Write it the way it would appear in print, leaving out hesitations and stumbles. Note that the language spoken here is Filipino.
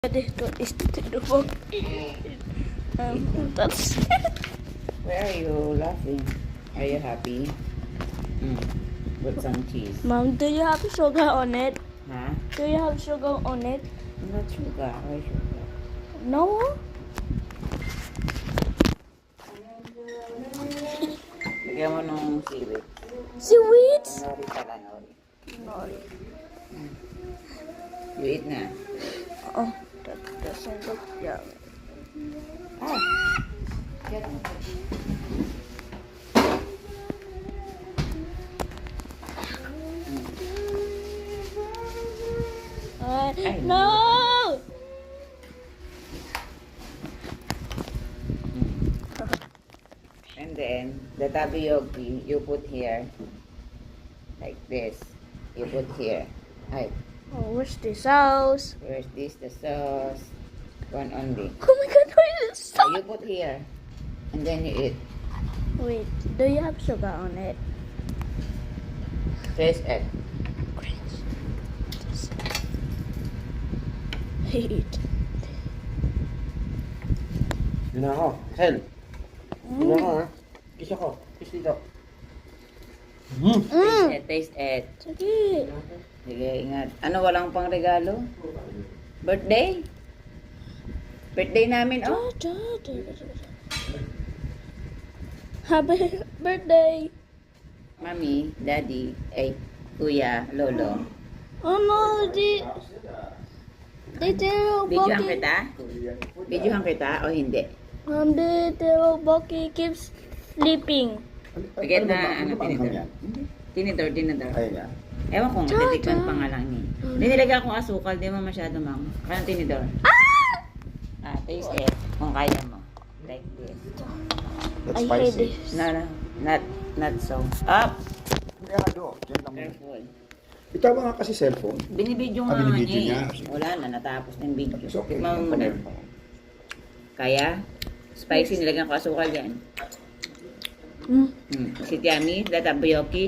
Is the book. That's Why are you laughing? Are you happy? Put some cheese. Mom, do you have sugar on it? Huh? Do you have sugar on it? Not sugar. Why sugar? No? Lagyan mo nung seaweed. Seaweed? Nori pala, nori. No. You eat na. Oh, that doesn't look yummy. Ah! Get mo. No! And then, the tapioca you put here. Like this. You put here. Ay, Oh, where's the sauce? where's this? The sauce. One only. Oh my god, where's the So sauce? you put here. And then you eat. Wait, do you have sugar on it? Taste it. Hate. Yun na ako. Hel. Yun na ako ha. Kiss ako. Kiss dito. Taste it. Taste it. Sige. Sige, ingat. Ano, walang pang regalo? Birthday? Birthday namin, oh. Happy birthday. Mami, daddy, ay, kuya, lolo. Oh no, di Videohan kita? Videohan kita o hindi? the Boki keeps sleeping. Bigyan na, ano, tinidor. Tinidor, tinidor. Ayun yan. Ewan ko, matitikman pa nga lang niya. Hindi nilagyan akong asukal, di mo masyado mang. Kaya tinidor. Taste it. Kung kaya mo. Like this. That's I hate spicy. this. No, not so. Up! Kaya Diyan lang muna. Careful. Ikaw ba nga kasi cellphone? Binibidyo nga Binibidyo niya niya. eh. Wala na, natapos na yung video. It's okay. Tikman mo muna. Kaya? Spicy, nilagyan ko asukal yan. Si Tiami, the tapioca.